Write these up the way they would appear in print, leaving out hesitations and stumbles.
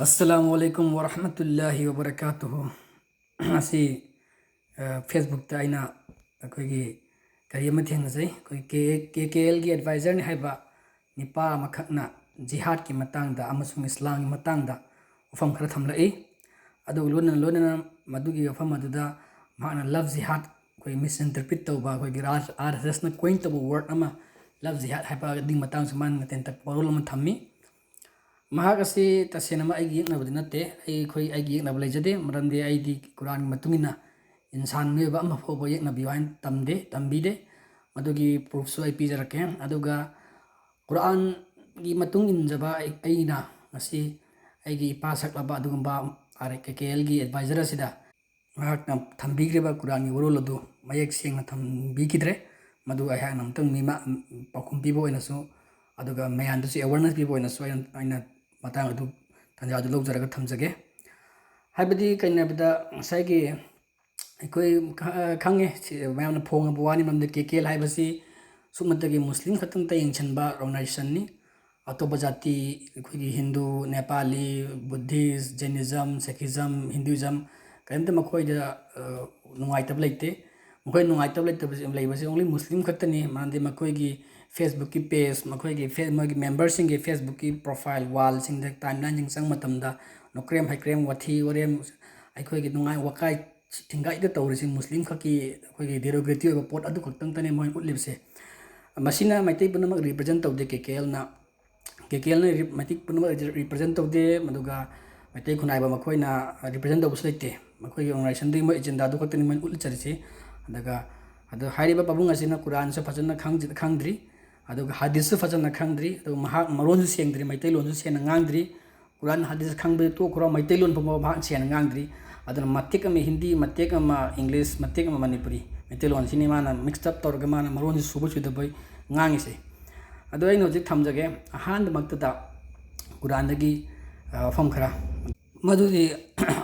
अस्सलामुअलैकुम वरहमतुल्लाहि वबरकातुहु असी फेसबुक ताइना अखोगी करी अमा थेंगजै अखोई KKL की एडवाइजर ने हाइबा निपा अमखकना जिहाद की मतांगदा अमसुंग इस्लाम की मतांगदा उफम खरा थमलई अदु लोनना मदुगी उफम अदुदा माना लव जिहाद कोई मिस इंटरप्रेट तौबा अखोगी RSS ना कोइन तब वर्ड अमा लव जिहाद हाइबा दि मतांग समान तेन तक परोल अमा थम्मी महाग असी तसेनमा आइगी यeknabadi natte khoi aigi yeknab leijade maramde aidi Quran matungina insan meba ama fobo yeknabi wain tambide madugi proof su ai pijarake aduga Quran gi matung injaba aina asi aigi ipa saklaba adugumba are KKL gi advisor asida mahakna thambigriba Quran gi worol adu mayek sengna thambigidre madu ai namtang mima pakum pibo inasu aduga mayandusi awareness pibo inasu aina matang adu tanja adu lojaraga thamjage haibadi kainabida saigi ꯑꯩꯈꯣꯏ ꯈꯪꯉꯦ ꯃꯌꯥꯝꯅ ꯐꯣꯡꯉꯕ ꯋꯥꯅꯤ ꯃꯔꯝꯗꯤ KKL ꯍꯥꯏꯕꯁꯤ ꯁꯨꯞꯅꯇꯒꯤ ꯃꯨꯁꯂꯤꯝ ꯈꯛꯇꯪꯇ ꯌꯦꯡꯁꯤꯟꯕ ꯑꯣꯔꯒꯅꯥꯏꯖꯦꯁꯟꯅꯤ ꯑꯇꯣꯞꯄ ꯖꯥꯇꯤ ꯑꯩꯈꯣꯏꯒꯤ ꯍꯤꯟꯗꯨ ꯅꯦꯄꯥꯂꯤ ꯕꯨddhist ꯖꯩꯅꯤꯖꯝ ꯁꯤꯈꯤꯖꯝ ꯍꯤꯟꯗꯨꯏꯖꯝ ꯀꯔꯤꯝꯇ ꯃꯈꯣꯏꯗ ꯅꯨꯡꯉꯥꯏꯇꯕ ꯂꯩꯇꯦ ꯃꯈꯣꯏ ꯅꯨꯡꯉꯥꯏꯇꯕ ꯂꯩꯕꯁꯤ ꯑꯣꯡꯂꯤ ꯃꯨꯁꯂꯤꯝ ꯈꯛꯇꯅꯤ ꯃꯔꯝꯗꯤ ꯃꯈꯣꯏꯒꯤ ꯐꯦꯁꯕꯨꯛꯀꯤ ꯄꯦꯖ ꯃꯣꯏꯒꯤ ꯃꯦꯝꯕꯔꯁꯤꯡꯒꯤ ꯐꯦꯁꯕꯨꯛꯀꯤ ꯄ꯭ꯔꯣꯐꯥꯏꯜ ꯋꯥꯜꯁꯤꯡꯗ ꯇꯥꯏꯝꯂꯥꯏꯟꯁꯤꯡ ꯆꯪꯕ ꯃꯇꯝꯗ ꯅꯣꯀ꯭ꯔꯦꯝ ꯍꯩꯀ꯭ꯔꯦꯝ ꯋꯥꯊꯤ ꯋꯥꯔꯦꯝ ꯑꯩꯈꯣꯏꯒꯤ ꯅꯨꯡꯉꯥꯏ ꯋꯥꯀꯥꯏ ꯊꯤꯡꯒꯥꯏꯗ ꯇꯧꯔꯤꯁꯤ ꯃꯨꯁꯂꯤꯝ ꯈꯛꯀꯤ ꯑꯩꯈꯣꯏꯒꯤ ꯗꯦꯔꯣꯒꯦꯇꯤవ్ ꯑꯣꯏꯕ ꯄꯣꯠ ꯑꯗꯨ ꯈꯛꯇꯪꯇꯅꯦ ꯃꯣꯏ ꯎꯠꯂꯤꯕꯁꯦ ꯃꯁꯤꯅ ꯃꯩꯇꯩ ꯄꯨꯝꯅꯃꯛ ꯔꯤꯄ꯭ꯔꯖꯦꯟ ꯇꯧꯗꯦ KKLꯅ ꯃꯩꯇꯩ ꯄꯨꯝꯅꯃꯛ ꯔꯤꯄ꯭ꯔꯖꯦꯟ ꯇꯧꯗꯦ ꯃꯗꯨꯒ ꯃꯩꯇꯩ ꯈꯨꯟꯅꯥꯏꯕ ꯃꯈꯣꯏꯅ ꯔꯤꯄ꯭ꯔꯖꯦꯟ ꯇꯧꯕꯁꯨ ꯂꯩꯇꯦ ꯃꯈꯣꯏꯒꯤ ꯑꯣꯔꯒꯅꯥꯏꯖꯦꯁꯟꯗꯨꯒꯤ ꯃꯣꯏ ꯑꯦꯖꯦꯟꯗꯥꯗꯨ ꯈꯛꯇꯅꯤ ꯃꯣꯏ ꯎꯠꯆꯔꯤꯁꯤ ꯑꯗꯨꯒ ꯑꯗꯨ ꯍꯥꯏꯔꯤꯕ ꯄꯥꯕꯨꯡ ꯑꯁꯤꯅ ꯀꯨꯔꯥꯟꯁꯨ ꯐꯖꯅ ꯈꯪꯗ꯭ꯔꯤ ꯑꯗꯨꯒ ꯍꯗꯤꯁꯁꯨ ꯐꯖꯅ ꯈꯪꯗ꯭ꯔꯤ ꯑꯗꯨꯒ ꯃꯍꯥꯛ ꯃꯔꯣꯟꯁꯨ ꯁꯦꯡꯗ꯭ꯔꯤ ꯃꯩꯇꯩꯂꯣꯟꯁꯨ ꯁꯦꯡꯅ ꯉꯥꯡꯗ꯭ꯔꯤ ꯀꯨꯔꯥꯟ ꯍꯗꯤꯁ ꯈꯪꯕꯗꯤ ꯇꯣꯛꯈ꯭ꯔꯣ ꯃꯩꯇꯩꯂꯣꯟ ꯐꯥꯎꯕ ꯃꯍꯥꯛ ꯁꯦꯡꯅ ꯉꯥꯡꯗ꯭ꯔꯤ ꯑꯗꯨꯅ ꯃꯇꯦꯛ ꯑꯃ ꯍꯤꯟꯗꯤ ꯃꯇꯦꯛ ꯑꯃ ꯏꯪꯂꯤꯁ ꯃꯇꯦꯛ ꯑꯃ ꯃꯅꯤꯄꯨꯔꯤ ꯃꯩꯇꯩꯂꯣꯟꯁꯤꯅꯤ ꯃꯥꯅ ꯃꯤꯛꯁ ꯑꯞ ꯇꯧꯔꯒ ꯃꯥꯅ ꯃꯔꯣꯟꯁꯤ ꯁꯨꯕ ꯁꯨꯗꯕꯩ ꯉꯥꯡꯉꯤꯁꯦ ꯑꯗꯣ ꯑꯩꯅ ꯍꯧꯖꯤꯛ ꯊꯝꯖꯒꯦ ꯑꯍꯥꯟꯕꯃꯛꯇꯗ ꯀꯨꯔꯥꯟꯗꯒꯤ ꯋꯥꯐꯝ ꯈꯔ ꯃꯗꯨꯗꯤ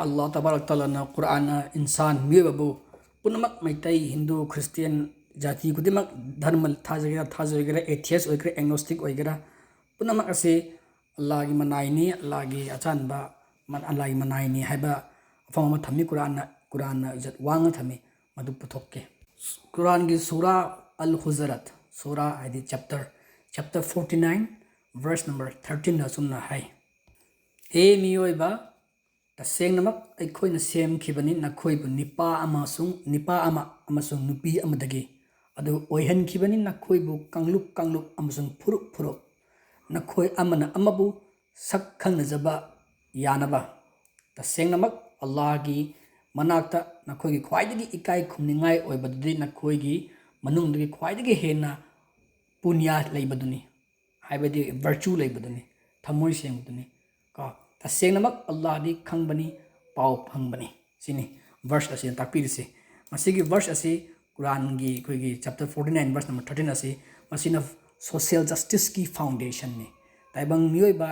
ꯑꯜꯂꯥꯍ ꯇꯕꯥꯔꯛ ꯇꯥꯂꯥꯅ ꯀꯨꯔꯥꯟꯅ ꯏꯟꯁꯥꯟ ꯃꯤꯑꯣꯏꯕꯕꯨ ꯄꯨꯝꯅꯃꯛ ꯃꯩꯇꯩ ꯍꯤꯟꯗꯨ ꯈ꯭ꯔꯤꯁꯇꯤꯌꯟ ꯖꯥꯇꯤ ꯈꯨꯗꯤꯡꯃꯛ ꯙꯔꯃ ꯊꯥꯖꯒꯦꯔꯥ ꯑꯦꯊꯤꯌꯁ ꯑꯣꯏꯒꯦꯔꯥ ꯑꯦꯒꯅꯣꯁꯇꯤꯛ ꯑꯣꯏꯒꯦꯔꯥ ꯄꯨꯝꯅꯃꯛ ꯑꯁꯤ ꯑꯜꯂꯥꯍꯒꯤ ꯃꯅꯥꯏꯅꯤ ꯑꯜꯂꯥꯍꯒꯤ ꯑꯆꯥꯟꯕ ꯑꯜꯂꯥꯍꯒꯤ ꯃꯅꯥꯏꯅꯤ ꯍꯥꯏꯕ ꯋꯥꯐꯝ ꯑꯃ ꯊꯝꯃꯤ ꯀꯨꯔꯥꯟꯅ ꯏꯖꯠ ꯋꯥꯡꯅ ꯊꯝꯃꯤ ꯃꯗꯨ ꯄꯨꯊꯣꯛꯀꯦ ꯀꯨꯔꯥꯟꯒꯤ ꯁꯨꯔꯥ ꯑꯜ ꯍꯨꯖꯔꯠ ꯁꯨꯔꯥ ꯍꯥꯏꯗꯤ ꯆꯦꯞꯇꯔ 49 ꯚꯔꯁ ꯅꯝꯕꯔ 13 ꯑꯁꯨꯝꯅ ꯍꯥꯏ ꯍꯦ ꯃꯤꯑꯣꯏꯕ ꯇꯁꯦꯡꯅꯃꯛ ꯑꯩꯈꯣꯏꯅ ꯁꯦꯝꯈꯤꯕꯅꯤ ꯅꯈꯣꯏꯕꯨ ꯅꯨꯄꯥ ꯑꯃ ꯑꯃꯁꯨꯡ ꯅꯨꯄꯤ ꯑꯃꯗꯒꯤ ꯑꯗꯨ ꯑꯣꯏꯍꯟꯈꯤꯕꯅꯤ ꯅꯈꯣꯏꯕꯨ ꯀꯥꯡꯂꯨꯞ ꯑꯃꯁꯨꯡ ꯐꯨꯔꯨꯞ ꯅꯈꯣꯏ ꯑꯃꯅ ꯑꯃꯕꯨ ꯁꯛ ꯈꯪꯅꯖꯕ ꯌꯥꯅꯕ तसेंगनमक अल्लाह की मनाक्ता नखोई ख्वाइदगी इकाई खुमनिंगाई ओइबदुदि नखोई मनुंगदगी ख्वाइदगी हेना पुण्य लेबदुनी हाइबदि वर्चू लेबदुनी थमोई सेंगदुनी का तसेंगनमक अल्लाह दी खंगबनी पाव फंगबनी सिनी वर्स असी ताकपीरिसे मसिगी वर्स असी कुरान की कोई चैप्टर 49 वर्स नंबर 13 असी मसिना सोशल जस्टिस की फाउंडेशन ने ताइबंग मियोइबा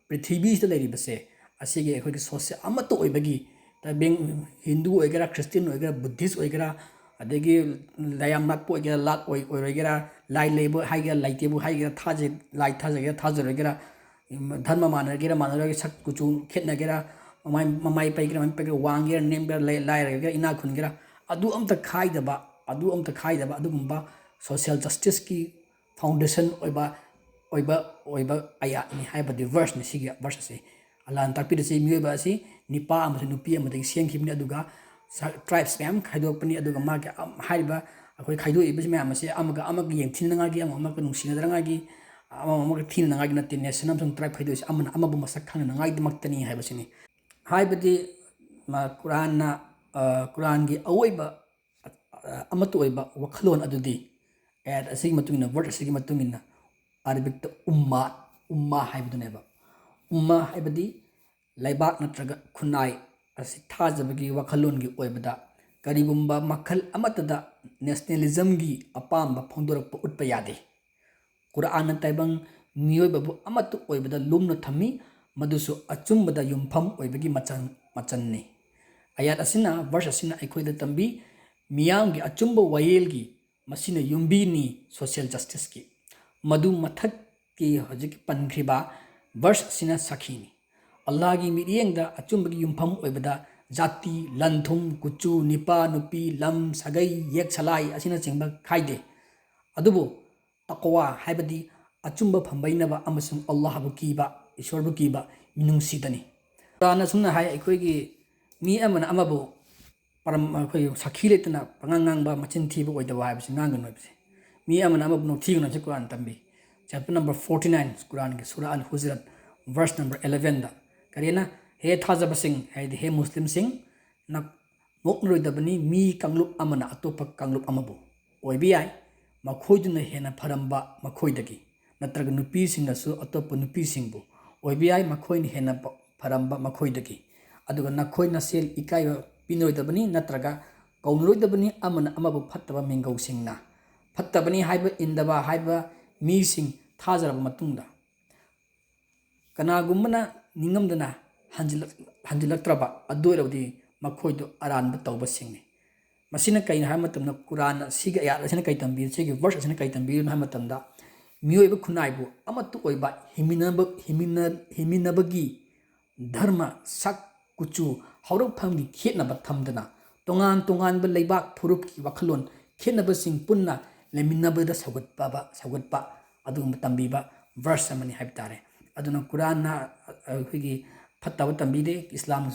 पृथ्वी से लेरिबसे असीगे अखोई सोशल अमतो ओइबगी ताइबेंग हिंदू ओइगेरा क्रिश्चियन ओइगेरा बुद्धिस्ट ओइगेरा अदगी लायाम नाक ओइगेरा लाक ओइगेरा लाई लेबो हाइगेरा लाइतेबो हाइगेरा थाजे लाई थाजेगेरा थाजरगेरा धर्म मानरगे सक कुचू खेतनगेरा ममाई पैगेरा वांगेरा नेमगेरा लाइरगेरा इना खुनगेरा अदु अमता खाइदबा अदुगुंबा सोशल जस्टिस की फाउंडेशन ओइबा आयातनी हाइबदि वर्स नि सिगी वर्स से अल्लाह ताकपीदसे मियोइबा असि निपा अमसु नुपी अमदगी सेंखिबनि अदुगा ट्राइब्स मैम खाइदोकपनि अदुगा मागे हाइबा अखोई खाइदोइबस मैम असे अमगा येंथिननागागी अमगा नुसिनदरंगागी अमगा थिननागागी नते नेशन अमसुं ट्राइब खाइदोइस अमना अमबु मसक खंगनागागिदमक्तनि हाइबसिनि हाइबदि कुरानना कुरानगी अवोइबा अमतो ओइबा वखलोन अदुदि एड असिगी मतुंगिना वर्ड असिगी मतुंगिना अरबिक उम्मा हाइबदुनेबा उम्मा हाइबदि लाइबाक नत्रगा खुनाई असि थाजबगी वखलोनगी ओइबदा करिगुम्बा मखल अमतदा नेशनलिज्म की अपाम फोंदोरप उठप यादे कुरान ताइबंग मियोइबबु अमत ओइबदा लुमना थम्मी मदुसु अचुम्बदा युमफम ओइबगी मचननी आयात असिना वर्ष असिना अखोइदा तंबी मियांगी अचुम्ब वयेलगी मसिना युम्बीनी सोशल जस्टिस की मधु मथक की हजिक पनख्रिबा वर्ष असिना सखीनी Allah gi miryengda achumba gi yumpham oibada jati lanthum kuchu nipa nupi lam sagai yek salai asina chingba khaide adubu taqwa haibadi achumba phambainaba amasung Allah bu kiba ishwar bu kiba minung sidani Qur'an sumna hai aikoi gi mi amana amabu param khoi sakhi letna pangangang ba machin thiba oidaba haibsi ngang noibse mi amana amabu no thigna se Qur'an tambi chapter number 49 Qur'an gi surah al-hujurat verse number 11 da karena he thajabasing haidi he muslim sing nak moknoidabani mi kanglup amana atopa kanglup amabu oibi ai makhoiduna hena pharamba makhoidagi natraga nupi singasu atopa nupi singbu oibi ai makhoini hena pharamba makhoidagi aduga nakhoina sel ikai pinoidabani natraga kaunroidabani amana amabu phattaba mingau singna phattabani haiba indaba haiba mi sing thajaraba matungda kanagumana ningamdana hanjilaktraba adoirabdi makhoido aranba tawba singni masina kaina ha matamna Qur'an siga ya asina kai tambi sigi verse asina kai tambi ha matamda miyoiba khunaibu amatu oiba himinabagi dharma sak kuchu haurok phamgi khetnaba thamdana tongan tongan ba leibak phurup ki wakhalon khetnaba sing punna leminabada sagatpa adugum tambiba verse amani haibtare aduna Qur'an na khigi fattaba tambide Islam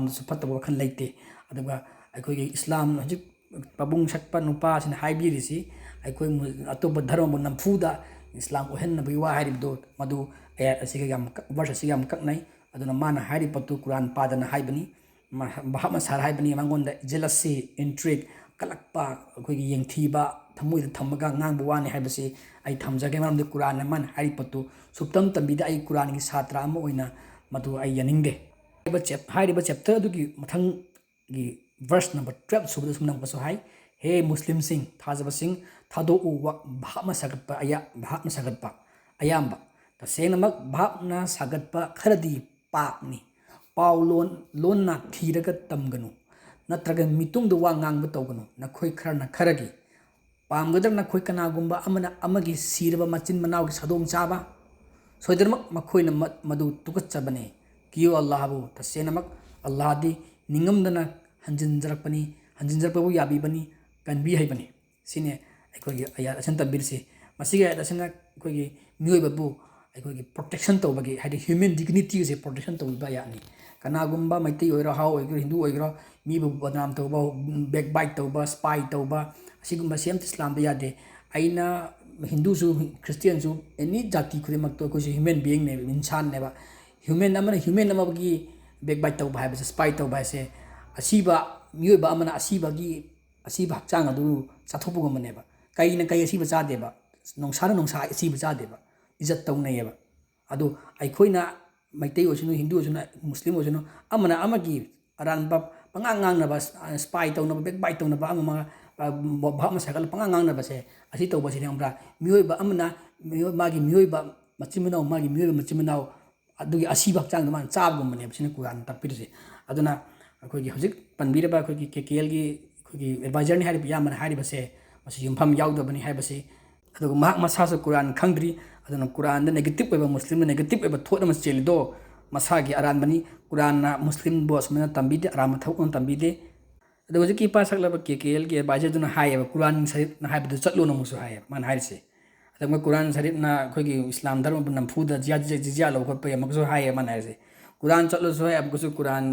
su fattaba wakhan leite aduga aikogi Islam hajik pabung sakpa nupa sin haibirisi aikoi atoba dharma namfuda Islam ohenna biwa haribdo madu ayat asiga yam verse asiga yam kaknai aduna mana haripatu Qur'an padana haibani bahama sar haibani mangonda jealousy intrigue kalakpa aikogi yengthiba thamuida thamaga ngangbu wani haibasi ai thamjage maramde Qur'an man haripatu suptam tambida ai Qur'an gi satra ama oina madu ai yaningde hariba chapter adugi mathang gi verse number 12 subda sumnang paso hai he muslim sing thajaba sing thado u bhama sagatpa ayamba ta senamak bhapna sagatpa kharadi pakni paulon lonna thiraga tamganu natraga mitungda wa ngangba tawganu nakhoi kharna kharagi pamgadar nakhoi kanagumba amana amagi siraba machin manawgi sadong chaba soidarmak makhoina madu tukachabane kiyo Allahu tasenamak Allah di ningamdana hanjinjarpabu yabibani kanbi haibani sine aikogi ayat asan tabirse masiga ayat asana aikogi miyoibabu aikogi protection tawbagi haidi human dignity se protection tawba yani kanagumba maiti oira hau oira hindu oira mibu badnam tawba backbite tawba spy tawba asigumba sem Islam da yade aina hindu su Christian su any jati khudimak to ko human being ne insan ne ba human amagi backbite tawba haibase spy tawba se asiba miyoiba amana asiba hakchang adu chathopugumaneba kaina kai asiba chadeba nongsa asiba chadeba izat tawnayeba adu aikhoina maitai osunu hindu osunu muslim osunu amana amagi aranba pangangangnaba spy tawnaba backbite tawnaba amama bhama sakal pangangangnaba se asi tawba sine ambra miyoiba amana miyoiba machiminau adugi asiba hakchang man chabgumaneba sine Qur'an takpirse aduna akogi hojik panbiraba akogi KKL gi akogi advisor ni hariba yamana haribase masi yumpham yaudabani haibase aduga mahak masasu Qur'an khangdri aduna Qur'an da negative oiba muslim da negative oiba thot ama chelido masagi aranbani Qur'an na muslim boss mena tambide arama thau on tambide adu hojik ki pasaklaba KKL gi advisor duna hayaba Qur'an sarif na haibadu chatlo na musu hayaba man harise aduma Qur'an sarif na akogi Islam dharma namfuda jia lo khotpa yamasu hayaba man harise Quran chatlo so ab kusu Quran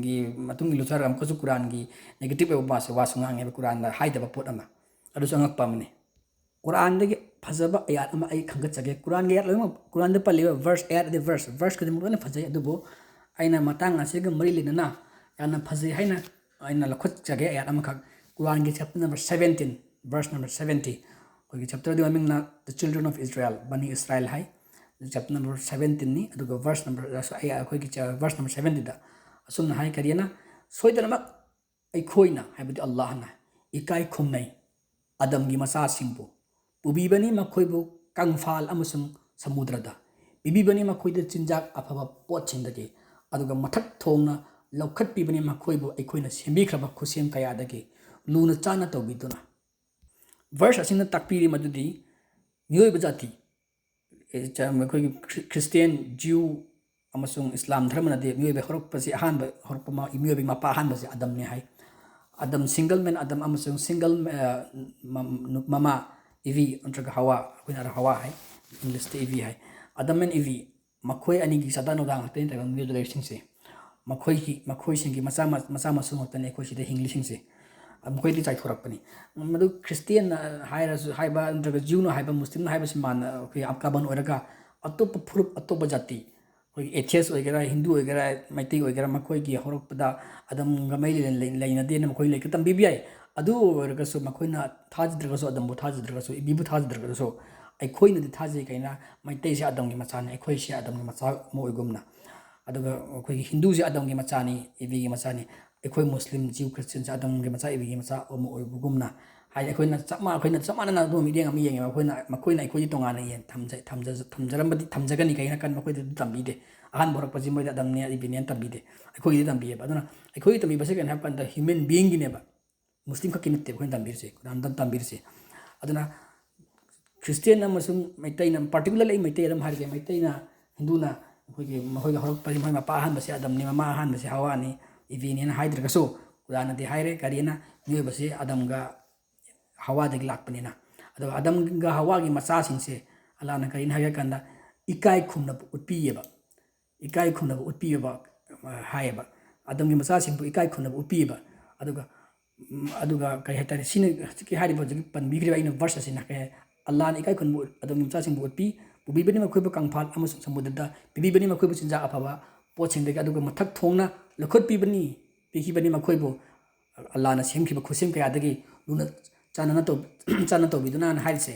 gi matung ilu sar am kusu Quran gi negative ba basa wasungang he Quran da haida ba pot ama adu sangak pamne Quran de phajaba ayat ama ai khangat chage Quran ge ayat lo Quran de paliba verse ayat de verse ke mo na phajai adu bo aina matang ase ga mari lina na yana phajai haina aina lakhot chage ayat ama khak Quran ge chapter number 17 verse number 70 ko ge chapter de aming na the children of Israel bani Israel hai chapter number 17 ni aduga verse number verse number 70 da asumna hai kariyana soidanamak aikhoina haibadi Allah na ikai khumnai adam gi masa singbu ubibani makhoibu kangfal amusung samudrada bibibani makhoida chinjak afaba pot singdagi aduga mathak thongna lokhat pibani makhoibu aikhoina sembikraba khusem kaya dagi luna chana tawbiduna verse asina takpiri madudi miyoiba jati Christian, Jew, अमसुंग इस्लाम धर्म नदे मियोबे हरकपसी अहानब हरकप मियोबे मपा अहानबसे आदम ने हाय आदम single man आदम अमसुंग single mama इवी नत्रगा हवा अखोइना हवा हाय English ते इवी हाय आदम man इवी मखोय अनि की सदा नोदा ngate ta मियो लेसिंग से मखोय सिंगी मचा मसुंग होतने अखोइ सिदा हिंग्लिश से मखोयदी चाइथोरकपनी मदु क्रिस्टियन हायरसु हायबा नत्रगा जूनो हायबा मुस्लिम हायबा सिमान अखोइ आपकाबन ओरगा अतोप फुरुप अतोप जाति अखोइ एथियस ओइगरा हिंदू ओइगरा मैतै ओइगरा मखोयगी हरकपदा अदम गमै लेनदे मखोय लेक तंबी बियाय अदु ओरगसु मखोयना थाजद्रगसु अदमबु थाजद्रगसु इबिबु थाजद्रगसु अखोइनदि थाजै कैना मैतैसे अदमगी मचाने अखोइसे अदमगी मचा मोइगुमना अदुगा अखोइगी हिंदूसे अदमगी मचानी इबिगी मचानी अखोइ मुस्लिम जीव क्रिश्चियन से अदमगी मचा इबिगी मचा मोइगुमना हाय अखोइना चमाना दो मिदेंग अमी येंगे मखोइना अखोइदि तोंगाना ये थमजरमबदि थमजगनी कैना कन मखोइदि तंबीदे अहान बोरकपसि मोइदा अदमने इबिने तंबीदे अखोइदि तंबीएबा अदुना अखोइ तंबी बसे कैन हापकन द ह्यूमन बीइंग गिनेबा मुस्लिम खकि नते अखोइ तंबीरसे कुरान तंबीरसे अदुना क्रिस्टियन अमसुंग मैतैना पार्टिकुलरली मैतै अदम हारगे मैतैना हिंदूना अखोइगे मखोइगे हरकपसि मोइ मपा अहानबसे अदमने ममा अहानबसे हवानी इबिने हाइद्रगसो कुरानदि हाइरे करिना मियोबसे अदमगा हवादगी लाकपनिना अदो अदमगा हवागी मचासिंगसे अल्लाहना करिना हागे कंदा इकाई खुमनब उत्पियेबा इकाई खुमनब उत्पियेबा हायेबा अदमगी मचासिंगबु इकाई खुमनब उत्पियेबा अदुगा अदुगा कई हाइतारे सिने की हारिबो जगी पनबिग्रिबा इन वर्स असिना के अल्लाहना इकाई खुमनब अदमगी मचासिंगबु उत्पि पुबिबनि मखोइबु कंफाल अमसुंग समुद्रदा पिबिबनि मखोइबु चिंजा अफबा पोचिंदगी अदुगा मथक थोंगना लखोट पिबनि पिखिबनि मखोइबु अल्लाहना सेमखिबा खुसेम कयादगी लुना चाना तो बिदुना हाइसे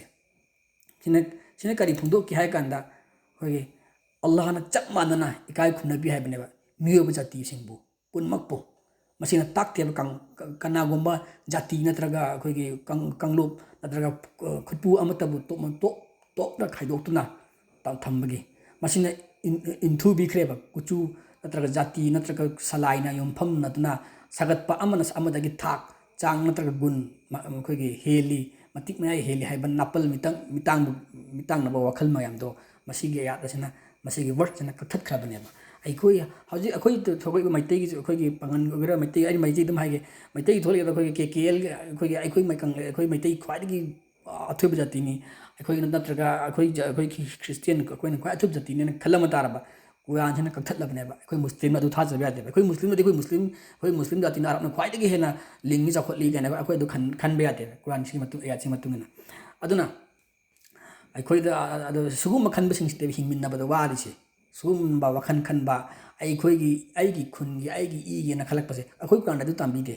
सिने करी फुंदो की हाय कांदा होगे अल्लाहना चप मानना इकाई खुनबी हाइबनेबा मियोबु जाति सिंगबु पुनमकपो मसिना ताकतेब कनागुंबा जाति नत्रगा अखोइगे कंगलोप नत्रगा खुटपु अमतबु तोकना खाइदोक्तुना थम्बगी मसिना इंथु बिख्रेबा कुचु नत्रगा जाति नत्रगा सलाइना योमफम नतुना सगतपा अमनस अमदगी थाक चांग नत्रगा गुण अखोइगे हेली मतिक मयाय हेली हाइबा नापल मितांग नबा वखल मयामदो मसिगे यादसना मसिगे वर्डसना कथखखबनेबा अखोइ हजि अखोइ थोगै मैतैगी अखोइगे पंगन ओगरा मैतै आई मैजै दम हाइगे मैतै थोले अखोइगे केकेएल अखोइगे अखोइ मैकंग अखोइ मैतै ख्वाइदगी अथुब जातिनी अखोइ नत्रगा अखोइ क्रिस्टियन अखोइना ख्वाइ अथुब जातिनी खलम तारबा कुरान कथलबनेबा अखोइ मुस्लिम अदु थाजबा यादे अखोइ मुस्लिम जातिना अरबना ख्वाइदगी हेना लिंगी जाखोटली गाना अखोइ अदु खनबा यादे कुरान सि मतु याछि मतुंगना अदुना अखोइदा अदु सुगुम खनबसिंगसिते हिंमिन्नबदा वारिसे सुगुम्बा वखन खनबा अैगी खुनगी अैगी इगेना खलकपसे अखोइ कुरान अदु तांबीदे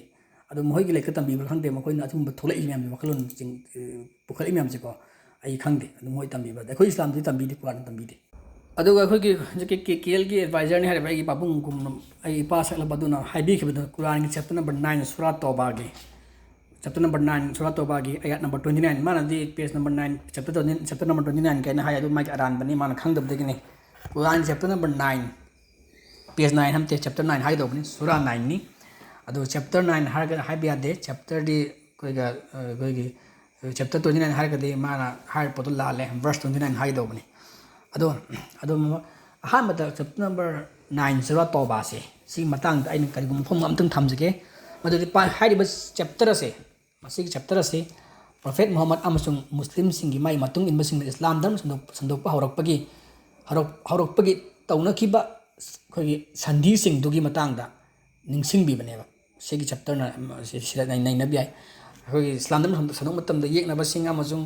अदु मोइगी लेक तांबीबा खंदे मखोइना अथुंबा थोलई म्याम वखलोन चिंग पुखलई म्यामसेको अै खंदे अदु मोइ तांबीबा अखोइ इस्लामदि तांबीदे कुरान तांबीदे अदुगा अखोइगी जके केकेएलगी एडवाइजर ने हाइबा अैगी पाबुंग गुम अै पा सकलबदुना हाइबीखिबदा कुरान की चैप्टर नंबर 9 सूरा तौबागी चैप्टर नंबर 9 सूरा तौबागी आयत नंबर 29 मानदी पेज नंबर 9 चैप्टर नंबर 29 कैना हाय अदु माइक अरानबनी मान खंगदबदगिनी कुरान चैप्टर नंबर 9 पेज 9 हमते चैप्टर 9 हाइदोबनी सूरा 9 नि अदु चैप्टर 9 हारगा हाइबिया दे चैप्टर दी कोइगी चैप्टर 29 हारगदे माना हार पोतो लाले वर्स 29 हाइदोबनी अदो अहानबदा चैप्टर नंबर 9 सूरा तौबा से सी मतंग आइन करिगुम फम अमतंग थमजगे मदुदि हाइरिबा चैप्टर से मसिग चैप्टर से प्रोफेट मोहम्मद अमसुंग मुस्लिम सिंगी माई मतुंग इनबसिंग इस्लाम धर्म संदोकपा हौरकपगी तौनखिबा अखोइगी संधिसिंगदुगी मतंगदा निंगसिंगबिबनेबा सिगी चैप्टर सिदा नैनबि याय अखोइगी इस्लाम धर्म संदोक मतमदा येकनबसिंग अमसुंग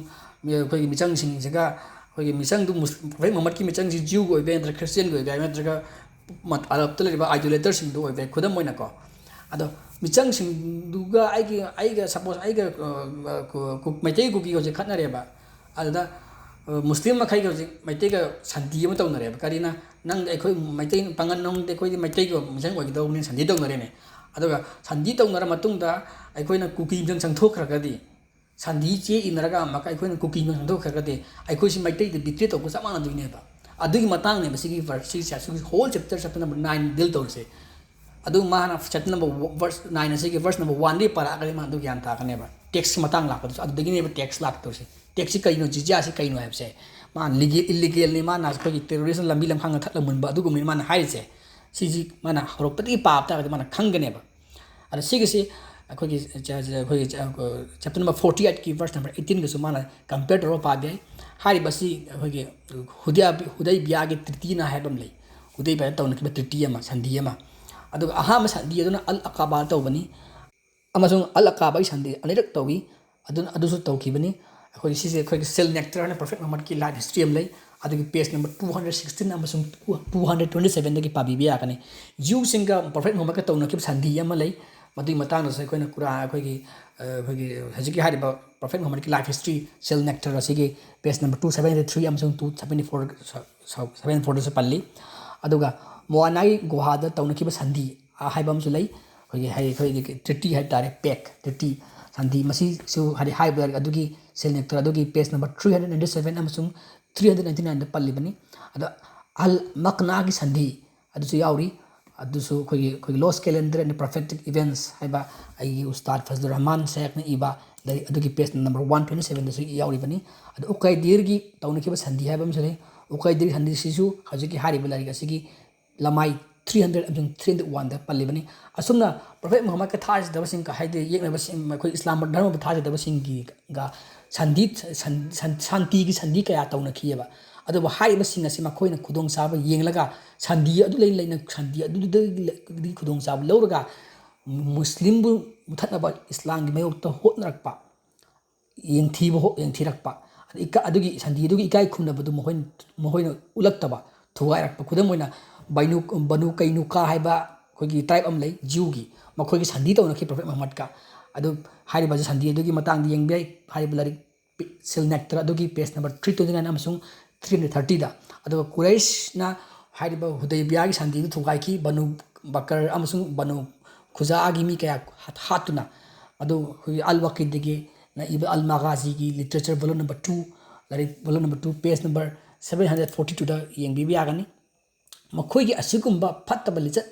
अखोइगी मिचंगसिंगसिगा अखोइगी मिचंगदु प्रोफेट मोहम्मद की मिचंगसि ज्यू ओइबे नत्र क्रिश्चियन ओइबे नत्रगा अरबता लेरिबा आइडोलेटरसिंगदु ओइबे खुदम ओइनाको अदो मिचंगसिंगदुगा आइगा सपोज आइगा मैतै कुकी होजे खतनरेबा अददा मुस्लिम मखै होजे मैतैगा शांति अम तौनरेबा करिना नंग अखोइ मैतै पंगन नंग अखोइ मैतैगा मिचंग ओइगदौनी शांति तौनरेने अदुगा शांति तौनरा मतुंगदा अखोइना कुकी मिचंग संथोखरगदी शांति चे इनरगा अमका अखोइना कुकी मिचंग संथोखरगदी अखोइसि मैतैदा बिट्रे तौको चमानदुइनेबा अदुगी मतंगने बसिगी वर्स सिगी होल चैप्टर नंबर 9 डील तौरसे अदु माना चैप्टर नंबर वर्स 9 असिगी वर्स नंबर 1 दे पारागले मा अदु ज्ञान ताकनेबा टेक्स्ट मतंग लापदु अदुदगिनेबा टेक्स्ट लाक्तोसे टेक्स्ट कइनो जिजियासि कइनो हाइबसे मान इलीगल ने माना अखोगी टेररिस्ट लंबी लमखांग थटल मुनबा अदुगुमनि माना हाइसे सिजी माना हरोपति पाप ता माना खंगनेबा अदा सिगisi अखोगी अखोगी चैप्टर नंबर 48 की वर्स नंबर 18 गसु माना कंपेयर तरो पाबे हारि बसी अखोगी हुदय बियागे तृतीय ना हैबम लई हुदय बिया तौन के तृतीय मा संधि मा अदुगा अहाम संधि अदुना अल अकाबा तौबनी अमसुंग अल अकाबा संधि अनिरक तौगी अदुना अदुसु तौखिबनी अखोगी सिसे अखोगी सेल नेक्टर ने प्रॉफेट मोहम्मद की लाइफ हिस्ट्री अम लई अदुगी पेज नंबर 216 अमसुंग 227 दगी पाबी बिया कने जू सिंगा प्रॉफेट मोहम्मद का तौन के संधि अम लई मदुई मतांग से अखोइना कुरान अखोगी हजिकी हारिबा प्रॉफेट मोहम्मद की लाइफ हिस्ट्री सेल नेक्टर असिगी पेज नंबर 273 अमसुंग 274 से पल्ली अदुगा मोआनाई गुहादा तौनखिबा संधि हाइबमसु लई अखोगी ट्रिटी है तारे पेक ट्रिटी संधि मसी सु हारि हाइबा अदुगी सेल नेक्टर अदुगी पेज नंबर 397 अमसुंग 399 द पल्लीबनी अदा अल मकना की संधि अदुसु याउरी अदुसु अखोगी loss calendar and prophetic events हाइबा आई उस्ताद फजलुर रहमान शेख ने इबा अदुगी पेज नंबर 127 दसु याउरीबनी अदु उकैदिर की तौनखिबा संधि हाइबमसु लई उकैदिर संधि सिसु हजिकी हारिबा लाइक असिगी लमाई 300 अमसुंग 301 द पल्लीबनी असुमना प्रोफेट मोहम्मद का थाज दबसिंग का हाइदे येकनबसिंग अखोई इस्लाम धर्म बा थाज दबसिंग की गा संधि शांति की संधि कया तौनखियबा अदुब हाइबसिंग असि मखोइना खुदोंग साबा येंगलगा संधि अदु लेना संधि अदु दी खुदोंग साबा लौरगा मुस्लिम बु मुथनबा इस्लाम की मयोक्ता होतनरकपा येंथीरकपा अदुगी संधि अदुगी इकाई खुनबदु मखोइना उलक्तबा थुगाइरकपा खुदम ओइना बनु कैनुका हाइबा अखोगी ट्राइब अम लई जिउगी मखोगी संधि तौनखि प्रॉफेट मोहम्मद का अदु हारिबा संधि अदुगी मतंग येंगबे हारिबा लाइक सेल नेक्टर अदुगी पेज नंबर 329 अमसुंग 330 दा अदुगा कुरैशना हारिबा हुदैबिया की संधि दु थुगाइकी बनु बकर अमसुंग बनु खुजागी मी कया हातुना अदु अल वकीदगी ना इब अल मगाजी की literature volume number 2 like volume number 2 page number 742 दा येंगबी यागनी मखोगी असिगुंबा फत्तबा लिचत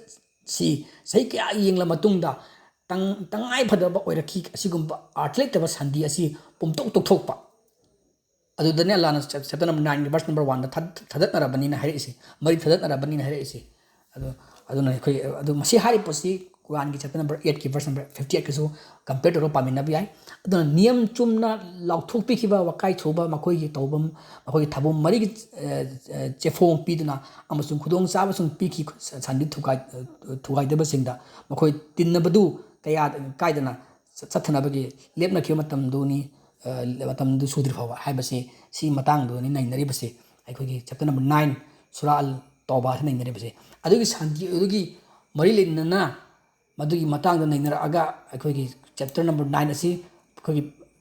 सी सही क्या येंगला मतुंगदा तंगाई फदबा ओइरखी असिगुंबा आर्टलेक्टबा संधि असि पुमतोक तोकथोकपा अदुदने अल्लाहना चैप्टर नंबर 9 वर्स नंबर 1 दा थदतनरबनिना हाइरेसी मरि थदतनरबनिना हाइरेसी अदुना अखोई अदु मसी हारि पोसी कुरान की चैप्टर नंबर 8 की वर्स नंबर 58 के सो कंपेयर टू पामिना भी आई अदुना नियम चुमना लाउथोकपिखिबा वकाई थोबा मखोई तौबम मखोई थबम मरि चेफोंग पीदना अमसुंग खुदोंग चाबसुंग पीखि संधि थुगाइदबसिंगदा मखोई तिन्नबदु कया काइदना चथनबगी लेपनखिबा मतमदुनी मतमदु सुद्रिफावा हाइबसे सी मतंगदुनी नैनरिबसे अखोगी चैप्टर नंबर 9 सूरा अल तौबा नैनरिबसे अदुगी संधि अदुगी मरि लेनना मदुगी मतंग नैनरअगा अखोगी चैप्टर नंबर 9 असी अखोगी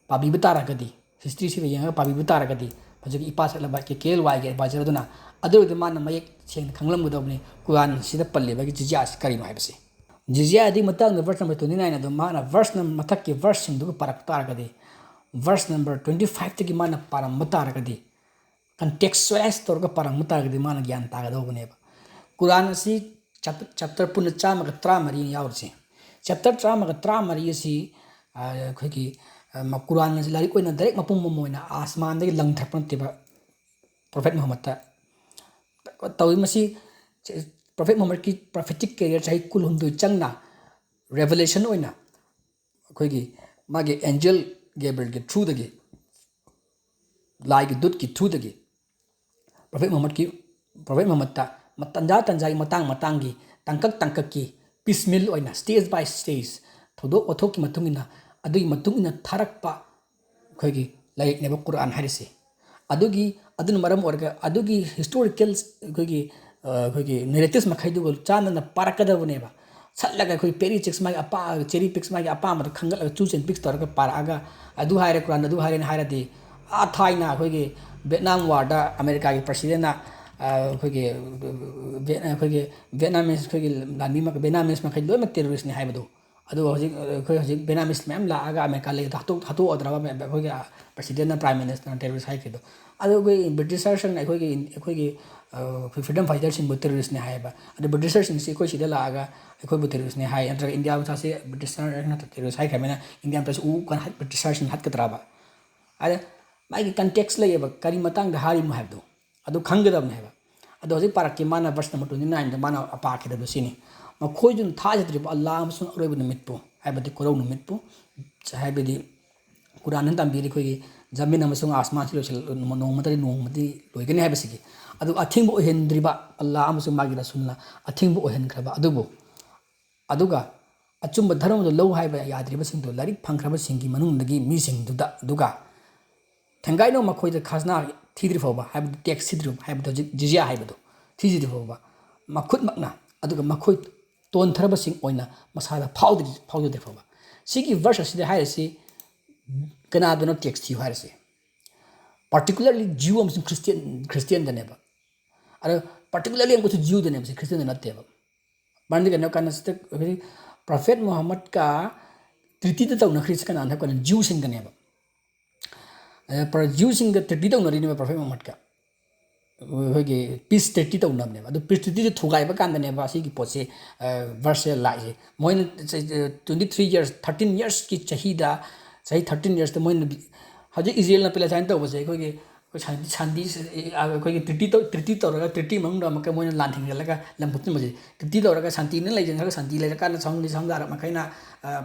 पाबीबा तारगदी हिस्ट्री से यंगा पाबीबा तारगदी फजगी इपा सलबा के केल वाई के बाजरदुना अदुगी मान मयक सेन खंगलमगदबनी कुरान सिदा पल्लेबगी जिजिया करिनो हाइबसे जिजिया दि मतंग वर्स नंबर 29 अदु माना वर्स नंबर मथक के वर्स सिंदुग परक तारगदी वर्स नंबर 25 तक माना पारम तारगदी कंटेक्चुअलाइज तौर पारम तारगदी माना ज्ञान तागदोबनेबा कुरान असी चैप्टर पुन 113 यावरसे चैप्टर 113 असी अखोगी कुरान लाइक ओइना डायरेक्ट मपुम मोइना आसमान दे लंगथपनतेबा प्रॉफेट मोहम्मद तौई मसी प्रॉफेट मोहम्मद की प्रोफेटिक कैरियर चाहे कुल हुंदुई चंगना रेवलेशन ओइना अखोगी मागे एंजल गैब्रियल के थ्रू दगे लाई के दूत की थ्रू दगे प्रॉफेट मोहम्मद ता तंजा की मतंग की तंकक की पिसमिल ओइना स्टेज बाय स्टेज थोदो ओथो की मतुंगिना अदुगी मतुंगिना थारकपा अखोगी लाइक नेबा कुरान हारिसे अदुगी अदुन मरम ओरगा अदुगी हिस्टोरिकल अखोगी नैरेटिव्स मखैदुगो चानना पारकदबनेबा सल्लगा अखोई पेरी चिक्स मागी अपा चेरी पिक्स मागी अपा मद खंगल चूस एंड पिक्स तौरगा पारगा अदु हाइरे कुरान अदु हाइरे हाइरदि आ थाइना अखोगी वियतनाम वारदा अमेरिका की प्रेसिडेंट अखोगी वियतनामीस अखोगी लामी मक वियतनामीस मखै लोय मक टेररिस्ट ने हाइबदो अदु हजिक अखोई हजिक वियतनामीस मैम लागा अमेरिका ले हातो अदरबा अखोगी प्रेसिडेंट प्राइम मिनिस्टर टेररिस्ट हाइखिदो अदु अखोई ब्रिटिशर्स अखोगी फ्रीडम फाइटर्स इन टेररिस्ट ने हाइबा अदु ब्रिटिशर्स से अखोई सिदा लागा अखोई टेररिस्ट ने हाइ नत्र इंडिया से ब्रिटिशर न टेररिस्ट हाइखमेना इंडियन प्रेस उ कन ब्रिटिशर्स हतकतराबा अदे मागी कंटेक्स लेबा करी मतंग द हारिम हाबदो अदु खंगदबने हेबा अदो हजि पारक के माना वर्ष नंबर 29 द माना अपाखे द सिनी मखोय जुन थाजद्रि अल्लाह अमसुन अरोब निमित्पो हाबदि कोरौ निमित्पो हाबदि कुरान तंबीरी खोगी जमीन अमसुन आसमान से नोंमदि नोंमदि लोइगनि हाबसिगी अदु अथिंग ओहेंद्रिबा अल्लाह अमसुन मागी रसुलना अथिंग ओहेंख्रबा अदुबो अदुगा अचुंब धर्म दो लौ हाइबा याद्रिबसिंदो लारिक फंख्रबसिंगी मनुंदगी मीसिंगदुदा अदुगा थंगाइनो मखोइद खाजना थीद्रि फौबा हाइबदि टैक्स थीद्रि हाइबदो जिजिया हाइबदो थीजिद्रि फौबा मखुद मकना अदुगा मखोइ तोनथरबसिंग ओइना मसादा फाउदद्रि फौबा सिगी वर्ष असिदे हाइरसि कनादनो टैक्स थी हाइरसि particularly Jew अमसुं Christian दनेबा अरे particularly हमको Jew दनेबा Christian दनतेबा बांदे कनो कानसते Prophet Muhammad का ट्रीटी तो तौना ख्रिस कना था कन Jew सिंग दनेबा पर Jew सिंग ट्रीटी तो नरिने Prophet Muhammad का होगे पीस ट्रीटी तो नबनेबा दो पीस ट्रीटी थुगाइबा कांदनेबा सिगी पोसे वर्ष लाइजे मोइन 23 years 13 years की चाहिदा सही 13 years तो मोइन हजे इजराइल ना पेला साइन तौबसे अखोगे शांति ट्रीटी तौरगा ट्रीटी मंगदा मके मोइन लांथिंगलगा लंबुतिन मजे ट्रीटी तौरगा शांति ने लाइजन शांति लेरका ना संगदार मखैना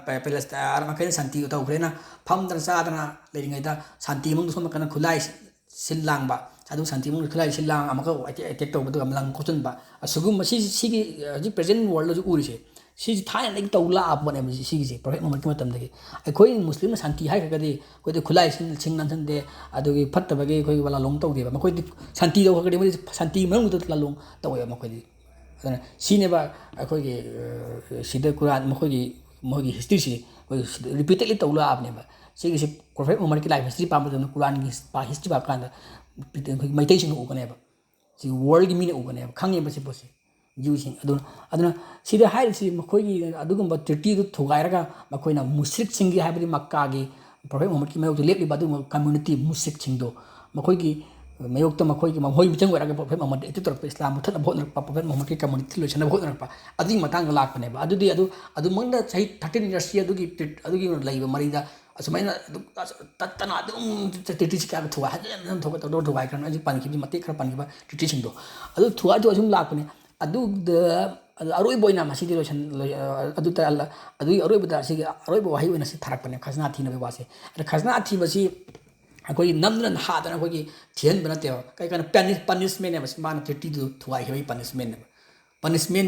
पेला आर मखैना शांति तौग्रेना फमदन सादना लेरिङैदा शांति मंग सोम कना खुलाइ सिल्लांगबा अदु शांति मंग खुलाइ सिल्लांग अमका अटैक तौबदु अमलंग कोचनबा असुगु मसी सिगी हजि प्रेजेंट वर्ल्ड जो उरिसे सी थाने नहीं तौला आपने सी प्रोफेट मोहम्मद के मतलब अखोई मुस्लिम शांति हाइगदी कोई खुलाई सिंग नंदे अदुगी फत्तबगे कोई वाला लोंग तौदेबा मखोई शांति दौगदी मोई शांति मंग तो लालोंग तौए मखोई अदना सीनेबा अखोई सिदे कुरान मखोई हिस्ट्री से कोई रिपीटेडली तौला आपनेबा सिगी प्रोफेट मोहम्मद की लाइफ हिस्ट्री पाबदन कुरान की हिस्ट्री पाब कांदा मैतै सिंग उगनेबा सी वर्ल्ड की मीने उगनेबा खांगेबा से पोसे Using aduna sida hairisi makhoi adugumba treaty du thugairaga makhoi musrik singi haibadi makka gi Prophet Muhammad ki mayok lepli badu community musrik singdo makhoi gi mayok to makhoi gi mahoi bichang waraga Prophet Muhammad itu tor Islam muthana bhot Prophet Muhammad ki community lochana bhot pa adi matang lakpane ba adu mangda sahi 13 years adugi laiba marida asmaina tatana adum treaty ka thuga hadan thuga to thuga kan aji pan ki mate khara pan ki ba treaty singdo adu thuga jo asum lakpane अदु अरोई बोइना मसीदी lotion अदु त अल्लाह अदु अरोई बदा सिगे अरोई बो वाही ओइना सि थारक पने खजना थी नबे वासे अरे खजना थी बसी अकोई नमन हादना कोई थियन बनते हो कई कन पनिशमेंट है बस मान 30 दु थुआई हेबी पनिशमेंट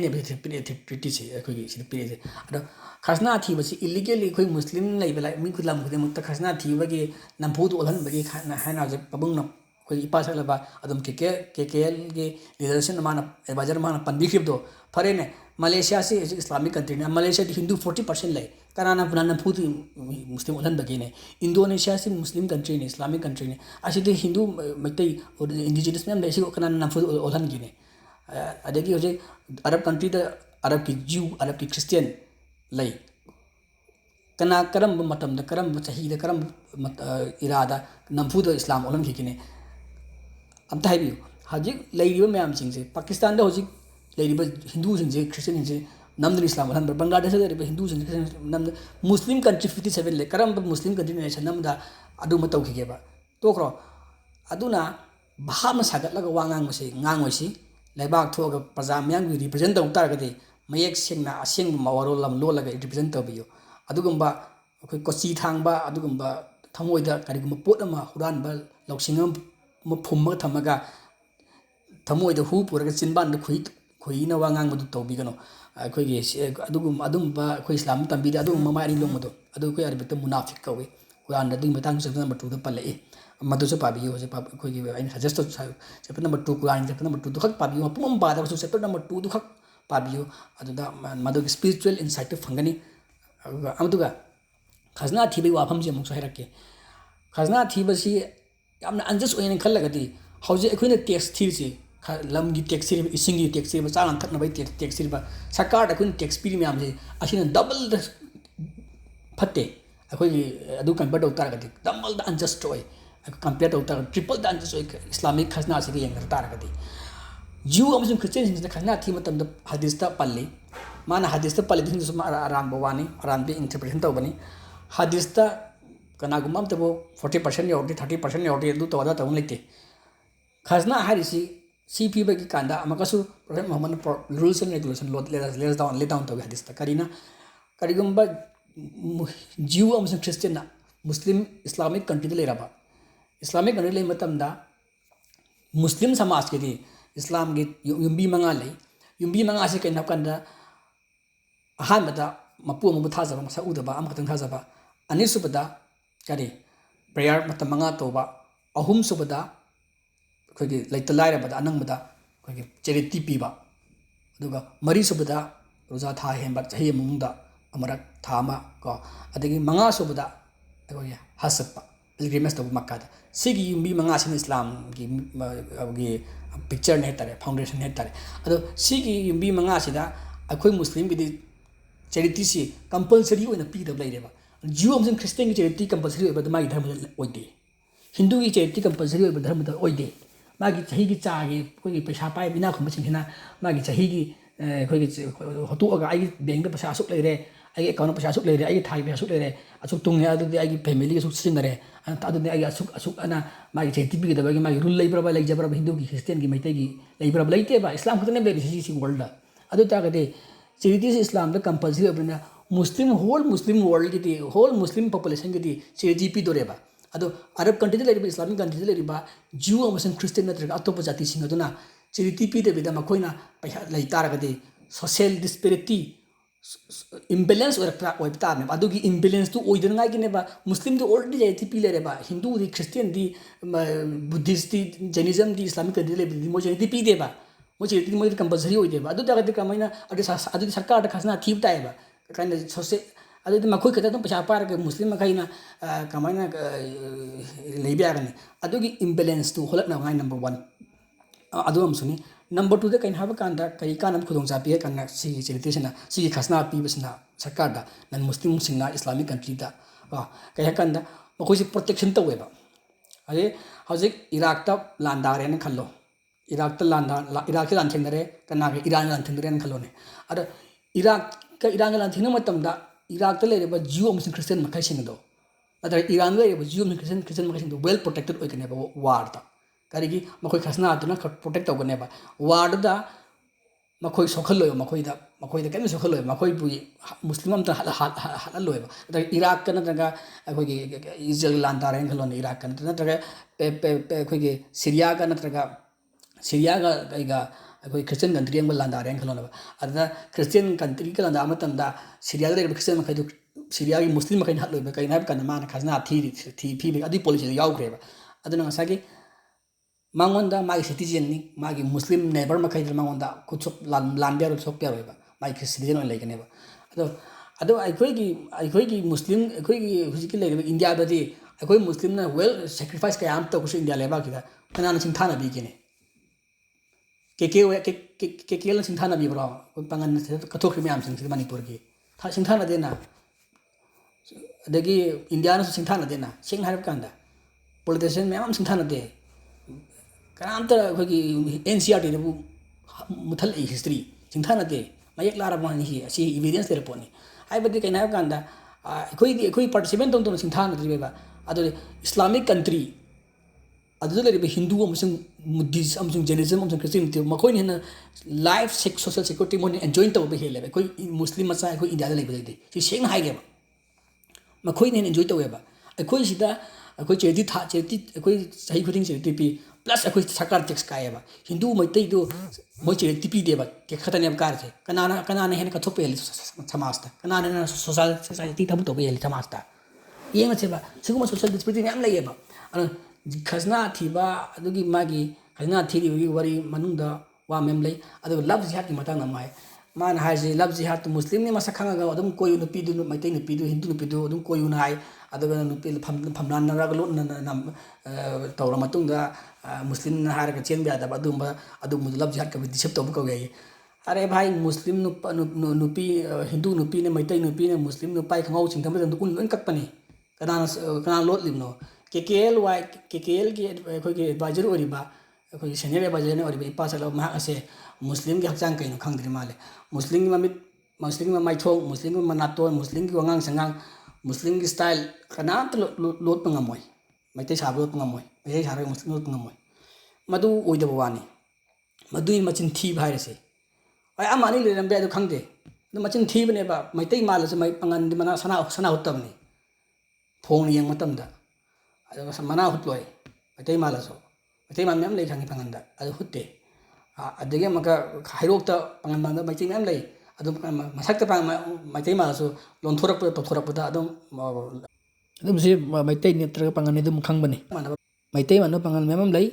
ने बे पिने 30 से अकोई सि पिने से अदो खजना थी बसी इलीगली कोई मुस्लिम लेबला मि खुलाम खुदे मुक्त खजना थी बगे नंफुद ओलन बगे खाना हाना जे पबंग न कोई इपा सकलबा अदम केकेएल के लीडरशिप माना एडवाइजर माना पनबिखिबदो फरेने मलेशिया से इस्लामिक कंट्री ने मलेशिया दी हिंदू 40% ले कनाना पुनाना फूद मुस्लिम ओलन बगेने इंडोनेशिया से मुस्लिम कंट्री ने इस्लामिक कंट्री ने असिदे हिंदू मैतै और इंडिजिनस में लेसी कनाना फूद ओलन गिने अदगी होजे अरब कंट्री द अरब की ज्यू अरब की क्रिश्चियन ले कना करम मतम द करम चाही द करम इरादा नंफूद इस्लाम ओलन गिने अब हाइबियो हजिक लेरिबा मैम सिंह से पाकिस्तान दा हजिक लेरिबा हिंदू सिंह से क्रिश्चियन से नमदन इस्लाम हन बांग्लादेश दा लेरिबा हिंदू सिंह नमद मुस्लिम कंट्री 57 ले करम मुस्लिम कंट्री नेशन नमदा अदु मतौ खिगेबा तोखरो अदुना भाम सागत लगा वांगांग मसे ngangoisi लेबाक थोगा प्रजा म्यांग रिप्रेजेंट तौ तारगदे मयेक सिंगना असिंग मवारो लम लोलगा रिप्रेजेंट तबियो अदुगुंबा अखोय कोची थांगबा अदुगुंबा थमोइदा करिगुंबा पोट अमा हुरानबा लौसिंगम फुम थमगा थमोद हु पुरग चिनबान खुईना वांगांग तौबीगनो अखोई अखोई इस्लाम तंबी ममारी लोमदो अखोई अरबित मुनाफिक कौवे कुरान मतंग चैप्टर नंबर 2 पल्ले मधुसे पाबियो अखोई suggest chapter number 2 Quran chapter number 2 खक पाबियो पुम पादबसु चैप्टर नंबर 2 खक पाबियो मधु स्पिरिचुअल इनसाइट फंगनी अमदुगा खजना थीबे वाफम से मुक्स हैरके खजना थीबसी यामना अनजस्ट ओइन खल्लगदी हौजे अखोइना टैक्स थीरसी लमगी टैक्स थीर इसिंगी टैक्स थीर चांग थकनबई टैक्स थीर सरकार अखोइना टैक्स पीरी म्याम से असिना डबल फत्ते अखोइ अदु कंपेयर तौ तारगदी डबल द अनजस्ट ओइ कंपेयर तौ तार ट्रिपल द अनजस्ट ओइ इस्लामिक खजना से यंगर तारगदी ज्यू अमसुम क्रिश्चियन से खजना थी मतम द हदीसता पल्ली माना हदीसता पल्ली दिन सुमा आराम बवानी आराम बे इंटरप्रिटेशन तौबनी हदीसता कनागुम अमतबो 40% यौरदे 30% यौरदे अदु तवदा तवन लेते खजना हारिसी सी पीबगी कांदा अमकसु prophet Mohammad rules and regulation lay down तब हदीस करीना करीगुम्बा जीव अमसुं क्रिश्चियन मुस्लिम इस्लामिक कंट्री लेरबा इस्लामिक कंट्री ले मतमदा मुस्लिम समाज के इस्लाम की युम्बी मंगा ले युम्बी मंगा से कहीं नपकंदा अहानबदा मपू अमु थाजबा मसा उदबा अमखतंग थाजबा अनिसुबदा करी प्रेयर मत मंगा तोबा अहुम सुबदा अखोगी लैत लाइरबदा अनंगबदा अखोगी चैरिटी पीबा अदुगा मरी सुबदा रोजा था हेंबा चही मुंगदा अमरक था अमा को अदगी मंगा सुबदा अखोगी हसपा पिलग्रिमेज तब मक्कादा सिगी युम्बी मंगा सिन इस्लाम की पिक्चर ने तारे फाउंडेशन ने तारे अदो सिगी युम्बी मंगा सिदा अखोई मुस्लिम की चैरिटी से कंपलसरी होना पीदब लेरेबा जीव अमसुं क्रिश्चियन की चैरिटी कंपलसरी होबा मागी धर्म ओइदे हिंदू की चैरिटी कंपलसरी होबा धर्म ओइदे मागी चही की चागे कोई पैसा पाए बिना खुमसिना मागी चही की कोई हतुअगा आई बैंक पैसा असुक लेरे आई अकाउंट पैसा असुक लेरे आई थाई पैसा असुक लेरे असुक तुंगे अदुदि आई फैमिली असुक सिनरे अदुदि आई असुक असुक अना मागी चैरिटी पीगदबगी मागी रूल लेब्रबा लेजब्रबा हिंदू की क्रिश्चियन की मैतै की लेब्रबा लेतेबा इस्लाम खतने बेरिसी वर्ल्ड अदु तागदे चैरिटी इस्लाम द कंपलसरी होबना मुस्लिम वर्ल्ड की होल मुस्लिम पॉपुलेशन की चैरिटी पीदोरेबा अदो अरब कंट्री लेरिबा इस्लामिक कंट्री लेरिबा जीव अमसुं क्रिश्चियन नत्रगा अतोप जाति सिंग अदुना चैरिटी पीदबिदा मखोइना पैसा लै तारगदे सोशल डिस्पेरिटी इम्बेलेंस ओइबताने अदुगी इम्बेलेंस तो ओइदनगाई गिनेबा मुस्लिम दो ऑलरेडी चैरिटी पी लेरेबा हिंदू दी क्रिश्चियन दी बुद्धिस्ट दी जैनिज्म दी इस्लामिक कंट्री लेबि मो चैरिटी पीदेबा मो चैरिटी मो कंपलसरी ओइदेबा अदु तागदे कमाइना अदु सरकार खसना थीब ताएबा kind सोसे अदुदि मखोइ खता तुम पैसा पारगे मुस्लिम मखैना कमाइना लेबियागनि अदुगी इम्बेलेंस तु होलकना गाय नंबर 1 अदु अमसुनी नंबर 2 द कइन हाबा कांदा कई कानम खुदोंग चापिए काना सी चैरिटीसना सी खसना पीबसना सरकार दा नन मुस्लिम सिंगना इस्लामिक कंट्री दा कई कांदा मखोइ प्रोटेक्शन तवेबा अरे हजिक इराक ता लांदारेन खल्लो इराक ता इराक के लांथेंदरे कना के ईरान लांथेंदरे खल्लोने अदा इराक का ईरान लांथेंग मतमदा इराक ता लेरेबा जीव अमसुं क्रिश्चियन मखै सिंगदो अदर ईरान लेरेबा जीव अमसुं क्रिश्चियन मखै सिंगदो वेल प्रोटेक्टेड ओइकनेबा वार ता करिगी मखोइ खसना अदुना प्रोटेक्ट तौगनेबा वार दा मखोइ सोखलोय मखोइ दा केम सोखलोय मखोइ बु मुस्लिम अमता हललोय अदर इराक का नतगा अखोइगी इजराइल लांदारेन खल्लोने इराक का नतगा अखोइगी सीरिया का नतगा सीरिया का कईगा अखोइ क्रिश्चियन कंट्री अमल लांदारेन खल्लोने अदर क्रिश्चियन कंट्री का लांदा मतंदा सीरिया ले क्रिश्चियन मखै सीरिया की मुस्लिम मखै हललोय कई नाब का मान खसना थी फी अदि पॉलिसी यावग्रेबा अदुना ngसागी मांगोंदा मागी सिटीजन नि मागी मुस्लिम नेबर मखै मांगोंदा कुछ लांबियारो सोक्यारोबा मागी सिटीजन ओइ लेगनेबा अदो अखोइगी मुस्लिम अखोइगी हुजिकी लेबा इंडिया बदी अखोइ मुस्लिम ना वेल सैक्रिफाइस का याम तकुसु इंडिया लेबा किदा कनाना सिंथाना बिगिने के ला सिंथाना बिब्रो पंगन कथोख्रि म्याम सिंग मणिपुर की था सिंथाना देना अदगी इंडिया ना सिंथाना देना सिंग हारब कांदा पॉलिटिशियन म्याम सिंथाना दे कनामता अखोइगी एनसीईआरटी दबु मुथल हिस्ट्री सिंथाना दे मयक लारबन ही असि एविडेंस ले रपोनी हाइबदि कैना कांदा अखोइ पार्टिसिपेंट तों सिंथाना दिबेबा अदो इस्लामिक कंट्री अदुदा लेरिबे हिंदू अमसुं बुद्धिस्ट अमसुं जैनिज्म अमसुं क्रिश्चियनिटी मखोइन हेना लाइफ सोशल सिक्योरिटी मोन एंजॉय तौबे हेलेबे कोई मुस्लिम मचा अखोइ इंडिया दा लेबे दे सि सेंग हाइगेबा मखोइन हेन एंजॉय तौबेबा अखोइ सिदा अखोइ चैरिटी अखोइ सही खुदिंग चैरिटी पी प्लस अखोइ सरकार टैक्स कायेबा हिंदू मैतै दो मोइ चैरिटी पी देबा के खतने कारसे कनाना हेन कथोपे हेले समाजता कनाना सोशल सोसाइटी थबु तौबे हेले समाजता येंगसेबा सिगुम सोशल डिस्प्यूट याम लेयेबा खजना थीबा अदुगी मागी खजना थीरी वरी मनुंदा वा मेम लई अदु लव जिहाद की मतंग नमाय मान हाइजे लव जिहाद मुस्लिम ने मसा खंगा अदुम कोयु नुपी दु मैतै नुपी दु हिंदू नुपी दु अदुम कोयु नाय अदुगा नुपी फमनान नराग लो नम तौरा मतुंगा मुस्लिम ना हारगा चेन ब्यादा अदुम लव जिहाद का दिसप तौब कौगे अरे भाई मुस्लिम नुपी हिंदू नुपी ने मैतै नुपी ने मुस्लिम नुपाई खंगाउ चिंथम उन लोन कपनी कना लोट लिमनो KKL की अखोइगी एडवाइजर ओरिबा अखोइगी सीनियर एडवाइजर ने ओरिबा इपा चलो मा असे मुस्लिम की हकचांग कइनो खंगद्रि माले मुस्लिम ममित मुस्लिम माइथो मुस्लिम मनातो मुस्लिम की वंगांग संगांग मुस्लिम की स्टाइल कनात लोट ngam मैते साब लोट ngam मैते सारे मुस्लिम लोट ngam मधु ओइदब वानी मधुई मचिन थी भाइरसे आई अमानी लेरम बे खंगदे मचिन थी बने बा मैते मालस मै पंगन मना सना सना होतबनी फोन यंग मतमदा अदो मना हुतलोय मैते मालसो मैते मान मैम ले खंगी पंगनदा अदो हुत्ते अदगे मका हाइरोक्ता पंगन मांदा मैते मैम ले अदो मसक्ता पंग मैते मालसो लोनथोरक तोथोरकदा अदो से मैते नेत्र पंगन ने खंगबनी मैते मान पंगन मैम ले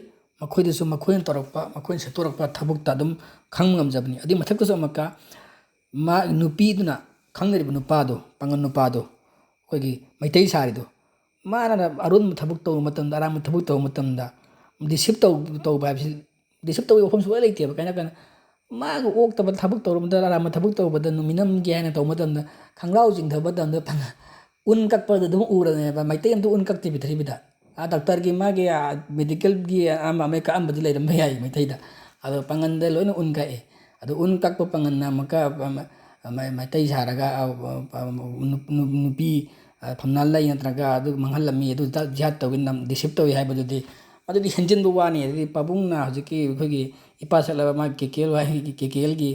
मखोइदसु मखोइन तोरकपा मखोइन सेतोरकपा थबुकता खंग ngam अदि मथक्तसु मका मा नुपीदुना खंगरिब नुपादो पंगन नुपादो कोगी मैते सारिदो माना अरुण थबुक तो मतम आराम थबुक तो मतम डिसिप तो बाबि डिसिप तो होम सुवा लेते कना कना मा ओक तब थबुक तो मद आराम थबुक तो बद नुमिनम ग्यान तो मतम खंगलाउ जिंग थब दम पंग उन कक्पद दम उरने बा मैते हम तो उन कक्ति बिथरि बिदा आ डॉक्टर की मागे मेडिकल की आम अमे का अम्बदि लेरम भयाई मैतेदा अदो पंगन दे लोइन उन काए अदो उन कक्प पंगन ना मका मैते सारगा नुपी फमनाल लाई नत्रगा अदु मंगलमी अदु जिहाद तौगिन नम डिसिप तौइ हाइबदुदि अदुदि हेंजिन बुवानी अदुदि पाबुंगना हजिकी अखोगी इपा सलबा मा केकेल वाहि केकेल की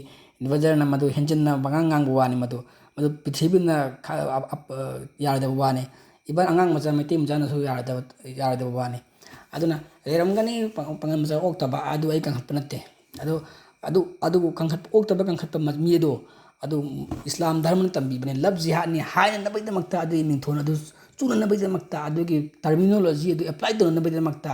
वजर ना मदु हेंजिन ना बंगांग ngang बुवानी मदु मदु पृथ्वीना यारदब वानी इबन अंगांग मचा मैते मचाना सु यारदब वानी अदुना लेरमगनी पंगन मचा ओक्तबा अदु आई कंखप नते अदु अदु अदु कंखप ओक्तबा कंखप मीदो अदु इस्लाम धर्म तंबी बने लब जिहाद नि हाय नबैद मक्ता अदु मिंथोन अदु चुन नबैद मक्ता अदु की टर्मिनोलॉजी अदु अप्लाई तो नबैद मक्ता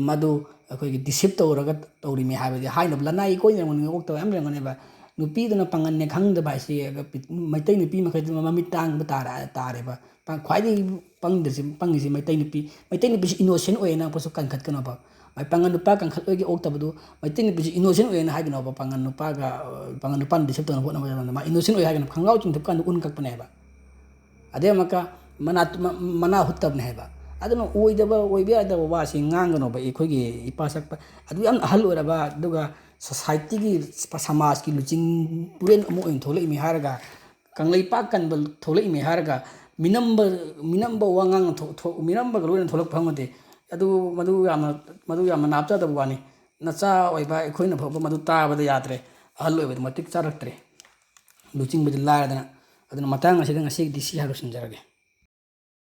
मदु अखोगी डिसिप तौरगा तौरी मे हाबदि हाय न लनाई कोइ न ओक्तबा हम रेंगने बा नुपीदुना पंगन ने खंगद बाइसे मैते नुपी मखै ममित टांग तारा तारे बा ख्वाइदि पंगिसे मैते नुपी इनोसेंट ओइना पसु कंखत कनो बा मैं पंगन नुपा कंखत ओइगे ओक्तबदु मैते नुपी इनोसेंट ओइना हाइगनो बा पंगन नुपा डिसिप तौना होना मा इनोसेंट ओइ हाइगनो खंगाउ चिंथप कान उन कक्पने बा अदे मका मना हुत्तबने है बा अदनो ओइदबा ओइबे अदबा वासि ngang बा एखोगी इपा सकपा अदु याम अहल ओरबा दुगा सोसाइटी की समाज की लुचिंग पुरेन अमो ओइन थोले इमे हारगा कंगलै पा कनबल थोले इमे हारगा मिनम्ब वांगांग मिनम्ब गलोइन थोलक फंगते अदु मदु याम नापचा दब वानी नचा ओइबा एखोइना फब मदु ताबदा यात्रे अहल ओइबा मतिक चारक्त्रे लुचिंग बदि लारदना अदुना मतंग असिदंग असिग दिसि हारो सिंजरगे।